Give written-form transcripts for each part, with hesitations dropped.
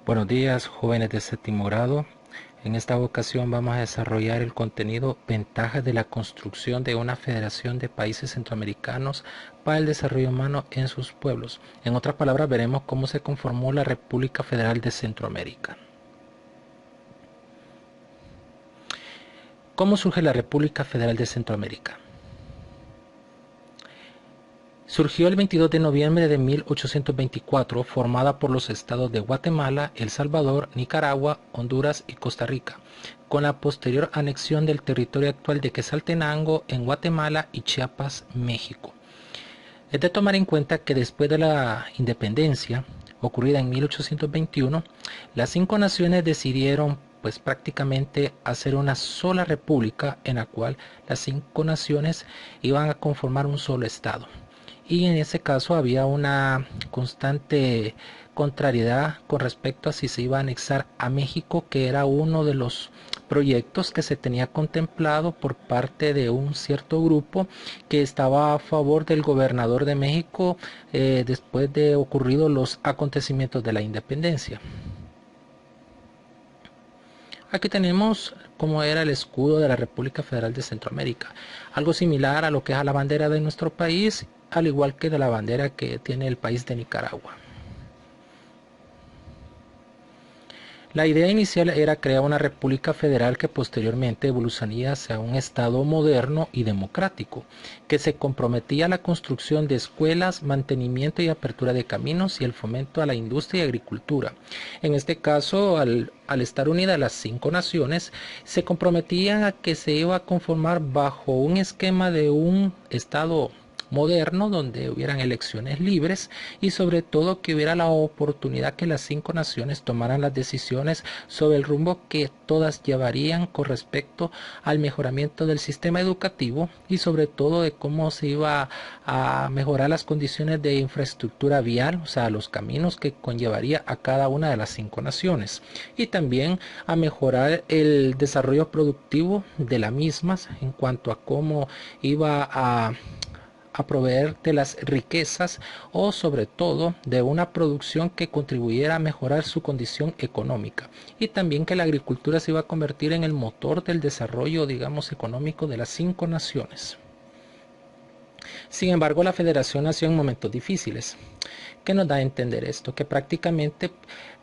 Buenos días, jóvenes de séptimo grado. En esta ocasión vamos a desarrollar el contenido Ventajas de la construcción de una federación de países centroamericanos para el desarrollo humano en sus pueblos. En otras palabras, veremos cómo se conformó la República Federal de Centroamérica. ¿Cómo surge la República Federal de Centroamérica? Surgió el 22 de noviembre de 1824, formada por los estados de Guatemala, El Salvador, Nicaragua, Honduras y Costa Rica, con la posterior anexión del territorio actual de Quetzaltenango en Guatemala y Chiapas, México. Es de tomar en cuenta que después de la independencia, ocurrida en 1821, las 5 naciones decidieron pues prácticamente hacer una sola república en la cual las 5 naciones iban a conformar un solo estado. Y en ese caso había una constante contrariedad con respecto a si se iba a anexar a México, que era uno de los proyectos que se tenía contemplado por parte de un cierto grupo que estaba a favor del gobernador de México después de ocurridos los acontecimientos de la independencia. Aquí tenemos cómo era el escudo de la República Federal de Centroamérica, algo similar a lo que es a la bandera de nuestro país, al igual que de la bandera que tiene el país de Nicaragua. La idea inicial era crear una república federal que posteriormente evolucionaría hacia un estado moderno y democrático, que se comprometía a la construcción de escuelas, mantenimiento y apertura de caminos y el fomento a la industria y agricultura. En este caso, al estar unidas las 5 naciones, se comprometían a que se iba a conformar bajo un esquema de un estado moderno donde hubieran elecciones libres y sobre todo que hubiera la oportunidad que las 5 naciones tomaran las decisiones sobre el rumbo que todas llevarían con respecto al mejoramiento del sistema educativo y sobre todo de cómo se iba a mejorar las condiciones de infraestructura vial, o sea, los caminos que conllevaría a cada una de las 5 naciones y también a mejorar el desarrollo productivo de las mismas en cuanto a cómo iba a proveer de las riquezas o sobre todo de una producción que contribuyera a mejorar su condición económica y también que la agricultura se iba a convertir en el motor del desarrollo, digamos, económico de las 5 naciones. Sin embargo, la federación nació en momentos difíciles. ¿Qué nos da a entender esto? Que prácticamente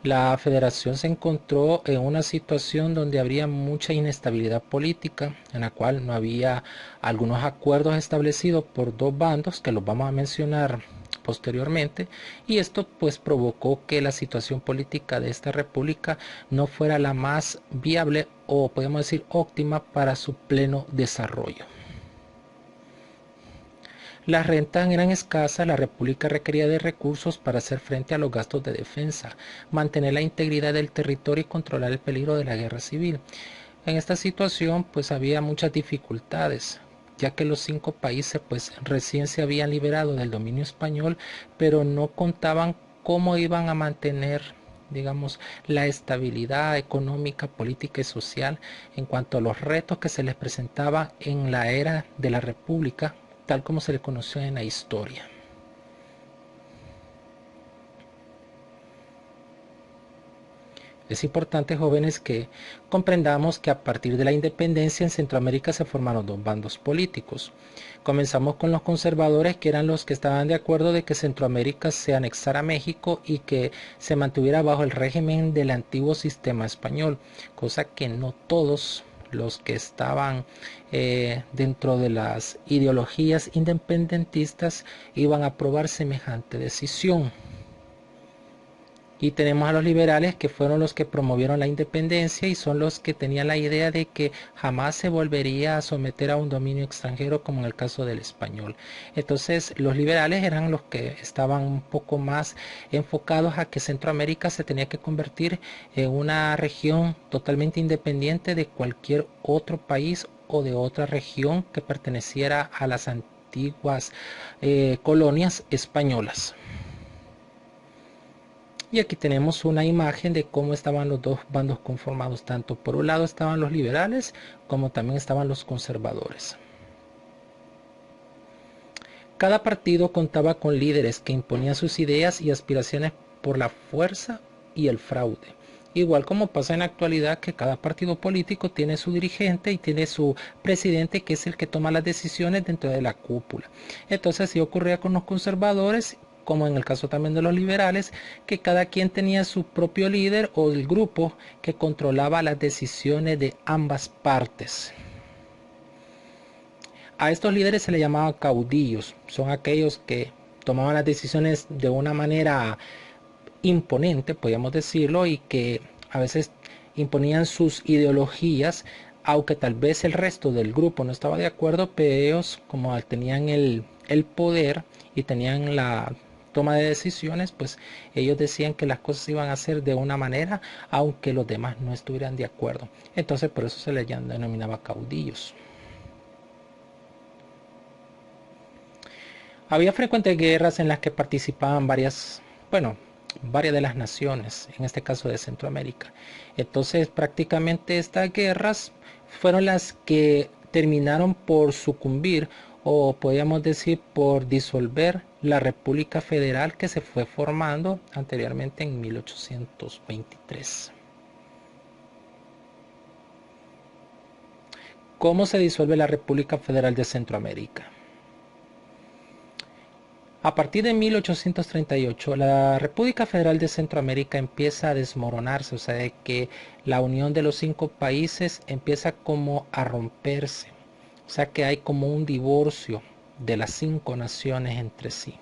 la federación se encontró en una situación donde habría mucha inestabilidad política, en la cual no había algunos acuerdos establecidos por dos bandos, que los vamos a mencionar posteriormente, y esto pues provocó que la situación política de esta república no fuera la más viable o podemos decir óptima para su pleno desarrollo. Las rentas eran escasas, la república requería de recursos para hacer frente a los gastos de defensa, mantener la integridad del territorio y controlar el peligro de la guerra civil. En esta situación pues había muchas dificultades, ya que los 5 países pues recién se habían liberado del dominio español, pero no contaban cómo iban a mantener, digamos, la estabilidad económica, política y social en cuanto a los retos que se les presentaba en la era de la república tal como se le conoció en la historia. Es importante, jóvenes, que comprendamos que a partir de la independencia en Centroamérica se formaron dos bandos políticos. Comenzamos con los conservadores, que eran los que estaban de acuerdo de que Centroamérica se anexara a México y que se mantuviera bajo el régimen del antiguo sistema español, cosa que no todos los que estaban dentro de las ideologías independentistas iban a aprobar semejante decisión. Y tenemos a los liberales, que fueron los que promovieron la independencia y son los que tenían la idea de que jamás se volvería a someter a un dominio extranjero como en el caso del español. Entonces los liberales eran los que estaban un poco más enfocados a que Centroamérica se tenía que convertir en una región totalmente independiente de cualquier otro país o de otra región que perteneciera a las antiguas colonias españolas. Y aquí tenemos una imagen de cómo estaban los dos bandos conformados. Tanto por un lado estaban los liberales como también estaban los conservadores. Cada partido contaba con líderes que imponían sus ideas y aspiraciones por la fuerza y el fraude. Igual como pasa en la actualidad, que cada partido político tiene su dirigente y tiene su presidente, que es el que toma las decisiones dentro de la cúpula. Entonces así ocurría con los conservadores, como en el caso también de los liberales, que cada quien tenía su propio líder o el grupo que controlaba las decisiones de ambas partes. A estos líderes se les llamaba caudillos, son aquellos que tomaban las decisiones de una manera imponente, podríamos decirlo, y que a veces imponían sus ideologías, aunque tal vez el resto del grupo no estaba de acuerdo, pero ellos, como tenían el poder y tenían la toma de decisiones, pues ellos decían que las cosas iban a hacer de una manera, aunque los demás no estuvieran de acuerdo. Entonces por eso se les denominaba caudillos. Había frecuentes guerras en las que participaban varias de las naciones, en este caso de Centroamérica. Entonces prácticamente estas guerras fueron las que terminaron por sucumbir, o podríamos decir por disolver, la República Federal que se fue formando anteriormente en 1823. ¿Cómo se disuelve la República Federal de Centroamérica? A partir de 1838, la República Federal de Centroamérica empieza a desmoronarse, o sea, de que la unión de los 5 países empieza como a romperse, o sea, que hay como un divorcio de las 5 naciones entre sí.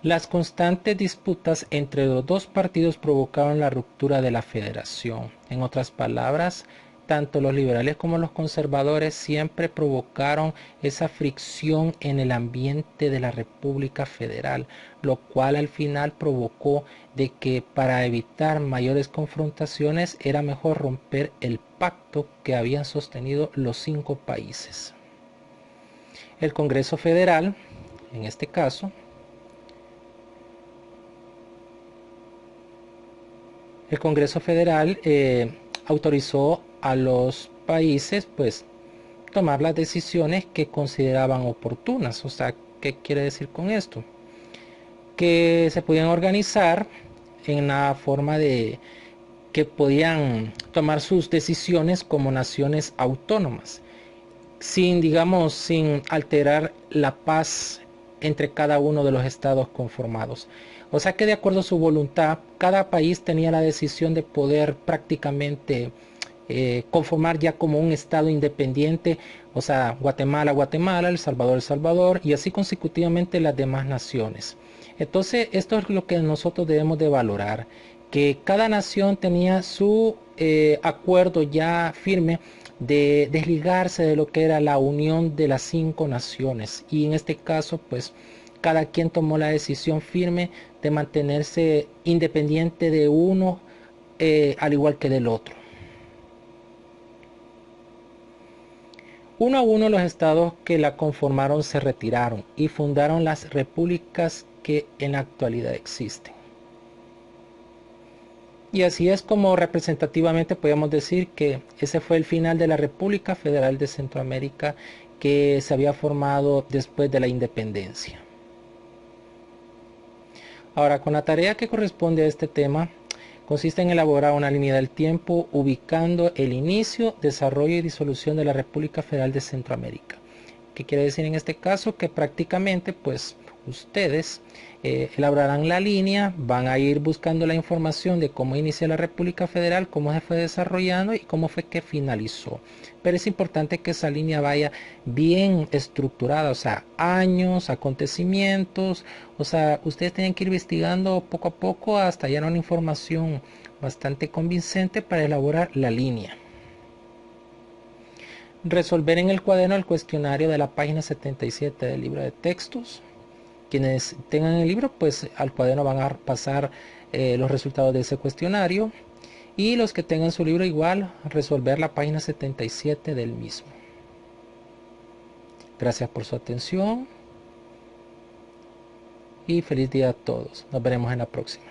Las constantes disputas entre los dos partidos provocaron la ruptura de la federación. En otras palabras, tanto los liberales como los conservadores siempre provocaron esa fricción en el ambiente de la República Federal, lo cual al final provocó de que para evitar mayores confrontaciones era mejor romper el pacto que habían sostenido los 5 países. El Congreso Federal, en este caso, el Congreso Federal autorizó a los países pues tomar las decisiones que consideraban oportunas. O sea, ¿qué quiere decir con esto? Que se podían organizar en la forma de que podían tomar sus decisiones como naciones autónomas, sin, digamos, sin alterar la paz entre cada uno de los estados conformados. O sea que de acuerdo a su voluntad, cada país tenía la decisión de poder prácticamente conformar ya como un estado independiente, o sea, Guatemala, Guatemala, El Salvador, El Salvador, y así consecutivamente las demás naciones. Entonces, esto es lo que nosotros debemos de valorar, que cada nación tenía su acuerdo ya firme de desligarse de lo que era la unión de las 5 naciones, y en este caso pues cada quien tomó la decisión firme de mantenerse independiente de uno al igual que del otro. Uno a uno los estados que la conformaron se retiraron y fundaron las repúblicas que en la actualidad existen. Y así es como representativamente podemos decir que ese fue el final de la República Federal de Centroamérica, que se había formado después de la independencia. Ahora, con la tarea que corresponde a este tema, consiste en elaborar una línea del tiempo ubicando el inicio, desarrollo y disolución de la República Federal de Centroamérica. ¿Qué quiere decir en este caso? Que prácticamente pues ustedes elaborarán la línea, van a ir buscando la información de cómo inició la República Federal, cómo se fue desarrollando y cómo fue que finalizó. Pero es importante que esa línea vaya bien estructurada, o sea, años, acontecimientos, o sea, ustedes tienen que ir investigando poco a poco hasta hallar una información bastante convincente para elaborar la línea. Resolver en el cuaderno el cuestionario de la página 77 del libro de textos. Quienes tengan el libro, pues al cuaderno van a pasar los resultados de ese cuestionario, y los que tengan su libro igual, resolver la página 77 del mismo. Gracias por su atención y feliz día a todos. Nos veremos en la próxima.